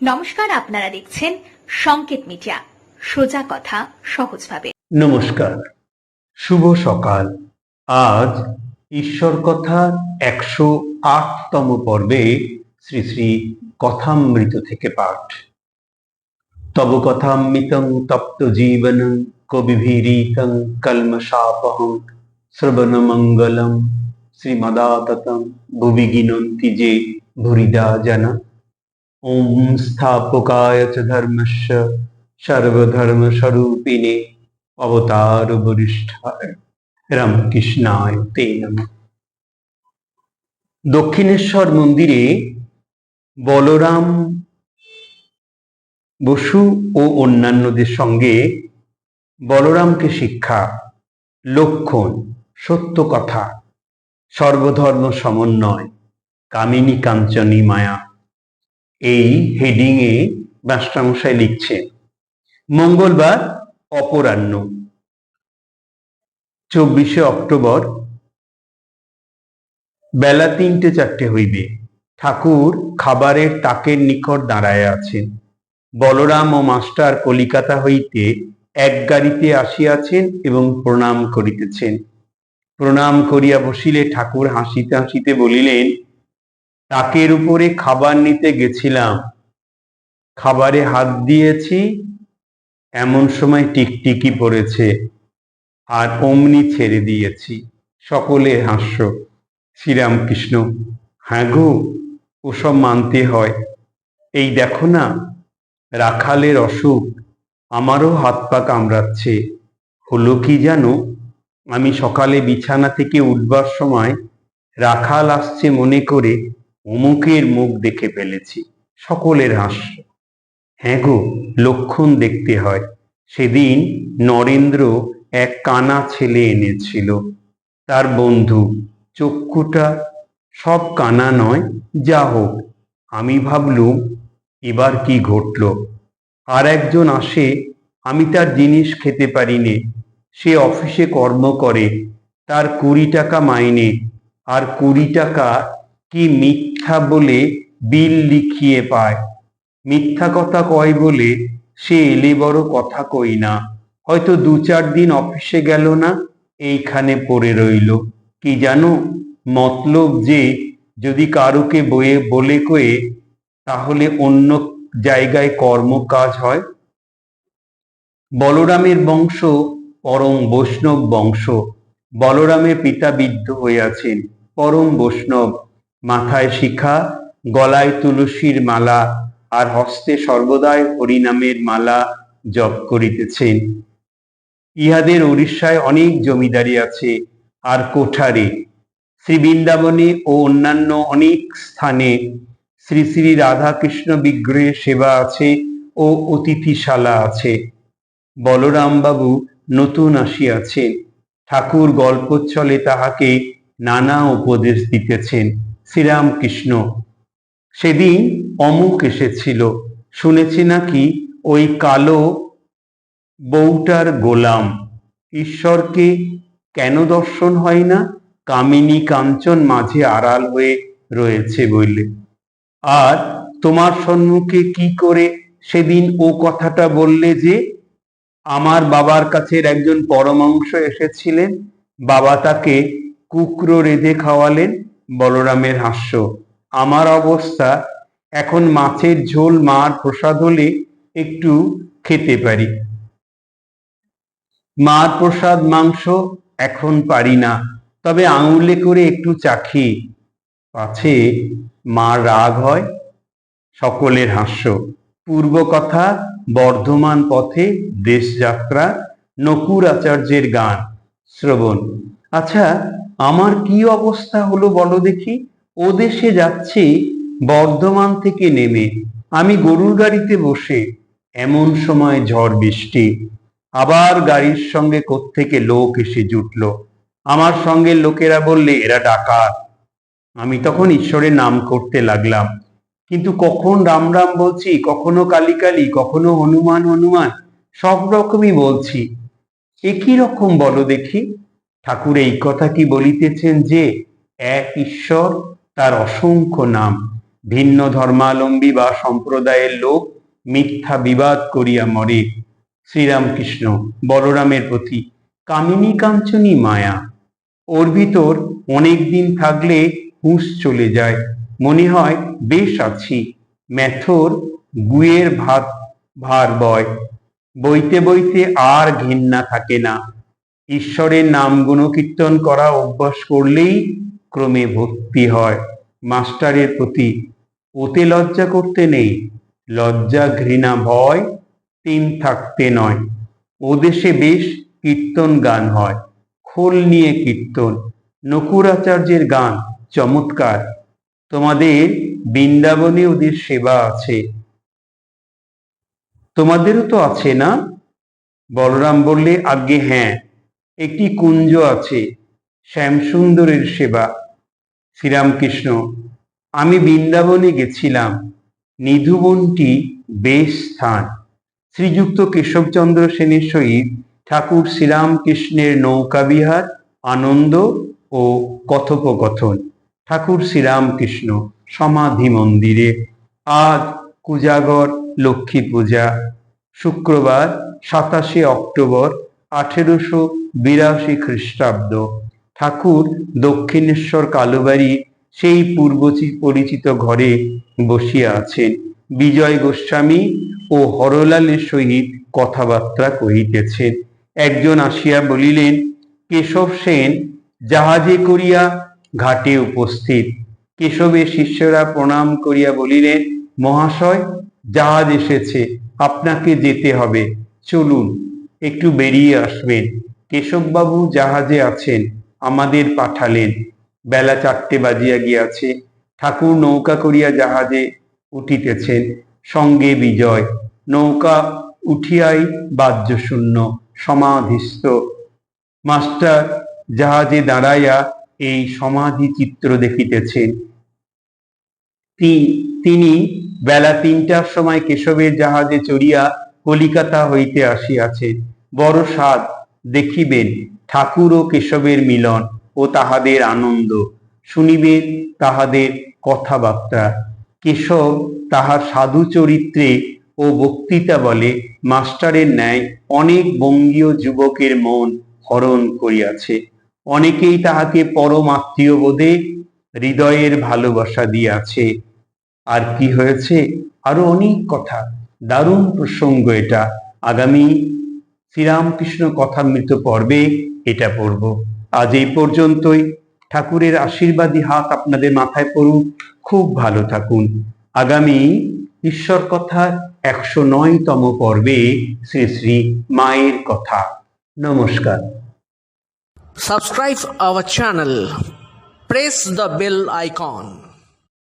নমস্কার, আপনারা দেখছেন সংকেত মিডিয়া, সোজা কথা সহজভাবে। নমস্কার, শুভ সকাল। আজ ঈশ্বর কথা 108তম পর্বে শ্রী শ্রী কথামৃত থেকে পাঠ। তব কথামৃতং তপ্ত জীবনং কবিভিরীতং কলমশাপহং শ্রবণমঙ্গলম শ্রীমদাততং ভুবি গিনন্তি যে ভুরিদা জনা। ওম স্থাপকায় চ ধর্মস্য সর্বধর্মস্বরূপিণে অবতার বরিষ্ঠায় রামকৃষ্ণায় তে নমঃ। দক্ষিণেশ্বর মন্দিরে বলরাম বসু ও অন্যান্যদের সঙ্গে বলরামকে শিক্ষা, লক্ষণ, সত্য কথা, সর্বধর্ম সমন্বয়, কামিনী কাঞ্চনী মায়া, এই হেডিংয়ে মাস্টারমশাই লিখছেন। মঙ্গলবার অপরাহ্ন 24শে অক্টোবর বেলা 3টে-4টে হইবে। ঠাকুর খাবারের তাকের নিকট দাঁড়ায় আছেন। বলরাম ও মাস্টার কলিকাতা হইতে এক গাড়িতে আসিয়াছেন এবং প্রণাম করিতেছেন। প্রণাম করিয়া বসিলে ঠাকুর হাসিতে হাসিতে বলিলেন, তাকের উপরে খাবার নিতে গেছিলাম, খাবারে হাত দিয়েছি, এমন সময় টিকটিকি পড়েছে, আর অমনি ছেড়ে দিয়েছি। সকলের হাস্য। শ্রীরামকৃষ্ণ, হ্যাঁ গো, ওসব মানতে হয়। এই দেখো না, রাখালের অসুখ, আমারও হাত পা কামড়াচ্ছে। হলো কি জানো, আমি সকালে বিছানা থেকে উঠবার সময় রাখাল আসছে মনে করে অমুকের মুখ দেখে ফেলেছি। সকলের হাস্য। হ্যাঁ গো, লক্ষণ দেখতে হয়। সেদিন নরেন্দ্র এক কানা ছেলে এনেছিল, তার বন্ধু। চক্ষুটা সব কানা নয়, যা হোক। আমি ভাবলুম এবার কি ঘটল। আর একজন আসে, আমি তার জিনিস খেতে পারি নে। সে অফিসে কর্ম করে, তার 20 টাকা মাইনে, আর 20 টাকা কি মিথ্যা বলে বিল লিখিয়ে পায়। মিথ্যা কথা কয় বলে সে এলে বড় কথা কই না, হয়তো 2-4 দিন অফিসে গেল না, এইখানে পড়ে রইল। কি জানো, মতলব যে যদি কারুকে বলে কয়ে তাহলে অন্য জায়গায় কর্ম কাজ হয়। বলরামের বংশ পরম বৈষ্ণব বংশ। বলরামের পিতা বৃদ্ধ হইয়াছেন, পরম বৈষ্ণব। মাথায় শিখা, গলায় তুলসীর মালা, আর হস্তে সর্বদাই হরিনামের মালা জপ করিতেছেন। ইহাদের উড়িষ্যায় অনেক জমিদারি আছে আর কোঠারে। শ্রী বৃন্দাবনে ও অন্যান্য অনেক স্থানে শ্রী শ্রী রাধাকৃষ্ণ বিগ্রহের সেবা আছে ও অতিথিশালা আছে। বলরাম বাবু নতুন আসিয়াছেন। ঠাকুর গল্পচ্ছলে তাহাকে নানা উপদেশ দিতেছেন। শ্রীরামকৃষ্ণ, সেদিন অমুক এসেছিল, শুনেছি নাকি ওই কালো বউটার গোলাম। ঈশ্বরকে কেন দর্শন হয় না? কামিনী কাঞ্চন মাঝে আড়াল হয়ে রয়েছে বললে। আর তোমার সম্মুখে কি করে সেদিন ও কথাটা বললে যে? আমার বাবার কাছের একজন পরমহংস এসেছিলেন, বাবা তাকে কুকরো রেঁধে খাওয়ালেন। বলরামের হাস্য। আমার অবস্থা এখন মাছের ঝোল মার প্রসাদ হলে একটু খেতে পারি, মার প্রসাদ মাংস এখন পারি না, তবে আঙুলে করে একটু চাখি, পাছে মার রাগ হয়। সকলের হাস্য। পূর্ব কথা, বর্ধমান পথে দেশযাত্রা, নকুর আচার্যের গান শ্রবণ। আচ্ছা, আমার কি অবস্থা হলো বলো দেখি। ও দেশে যাচ্ছি বর্ধমান থেকে নেমে, আমি গরুর গাড়িতে বসে, এমন সময় ঝড় বৃষ্টি। আবার গাড়ির সঙ্গে কোত্থেকে লোক এসে জুটল। আমার সঙ্গে লোকেরা বললে এরা ডাকাত। আমি তখন ঈশ্বরের নাম করতে লাগলাম, কিন্তু কখন রাম রাম বলছি, কখনো কালী কালী, কখনো হনুমান হনুমান, সব রকমই বলছি। একই রকম বলো দেখি। ঠাকুর এই কথা কি বলিতেছেন যে এক ঈশ্বর, তার অসংখ্য নাম। ভিন্ন ধর্মাবলম্বী বা সম্প্রদায়ের লোক মিথ্যা বিবাদ করিয়া মরে। শ্রীরামকৃষ্ণ বলরামের প্রতি কামিনী কাঞ্চনী মায়া, ওর ভিতর অনেক দিন থাকলে হুঁশ চলে যায়, মনে হয় বেশ আছি। ম্যাথর গুয়ের ভাত ভার বয়, বইতে বইতে আর ঘেন্না থাকে না। ঈশ্বরের নাম গুণকীর্তন করা অভ্যাস করলেই ক্রমে ভক্তি হয়। মাস্টারের প্রতি ওতে লজ্জা করতে নেই, লজ্জা ঘৃণা ভয় তিন থাকতে নয়। ও দেশে বেশ কীর্তন গান হয়, খোল নিয়ে কীর্তন, নকুরাচার্যের গান চমৎকার। তোমাদের বৃন্দাবনে ওদের সেবা আছে, তোমাদেরও তো আছে না? বলরাম বললে, আজ্ঞে হ্যাঁ, একটি কুঞ্জ আছে, শ্যামসুন্দরের সেবা। শ্রীরামকৃষ্ণ, আমি বৃন্দাবনে গেছিলাম, নিধুবনটি বেশ স্থান। শ্রীযুক্ত কেশবচন্দ্র সেনের সহিত ঠাকুর শ্রীরামকৃষ্ণের নৌকা বিহার, আনন্দ ও কথোপকথন। ঠাকুর শ্রীরামকৃষ্ণ সমাধি মন্দিরে। আজ কুজাগর লক্ষ্মী পূজা, শুক্রবার 27 অক্টোবর 1882 খ্রিস্টাব্দ। ঠাকুর দক্ষিণেশ্বর কালুবাড়ির সেই পূর্ব পরিচিত ঘরে বসিয়া আছেন। বিজয় গোস্বামী ও হরলালের সহিত কথাবার্তা কহিতেছেন। একজন আসিয়া বলিলেন, কেশব সেন জাহাজে করিয়া ঘাটে উপস্থিত। কেশবের শিষ্যরা প্রণাম করিয়া বলিলেন, মহাশয়, জাহাজ এসেছে, আপনাকে যেতে হবে, চলুন, একটু বেরিয়ে আসবেন। কেশববাবু জাহাজে আছেন, আমাদের পাঠালেন। বেলা 4টে বাজিয়া গিয়াছে। ঠাকুর নৌকা করিয়া জাহাজে উঠিতেছেন, সঙ্গে বিজয়। নৌকা উঠিয়াই বাহ্যশূন্য, সমাধিস্থ। মাস্টার জাহাজে দাঁড়াইয়া এই সমাধি চিত্র দেখিতেছেন। তিনি বেলা 3টার সময় কেশবের জাহাজে চড়িয়া কলিকাতা হইতে আসিয়াছেন। বড় সাধ দেখিবেন ঠাকুর ও কেশবের মিলন ও তাহাদের আনন্দ, শুনিবেন তাহাদের কথাবার্তা। কেশব তাহার সাধু চরিত্রে ও বক্তৃতা বলে মাস্টারের ন্যায় অনেক বঙ্গীয় যুবকের মন হরণ করিয়াছে। অনেকেই তাহাকে পরম আত্মীয় বোধে হৃদয়ের ভালোবাসা দিয়াছে। আর কি হয়েছে, আরো অনেক কথা, দারুণ প্রসঙ্গ এটা। আগামী শ্রীরামকৃষ্ণ কথামৃত পর্বে এটা পড়ব। আজ এই পর্যন্তই। ঠাকুরের আশীর্বাদী হাত আপনাদের মাথায় পড়ুক, খুব ভালো থাকুন। আগামী ঈশ্বর কথার 109তম পর্বে শ্রী শ্রী মায়ের কথা। নমস্কার। Subscribe our channel. Press the bell icon.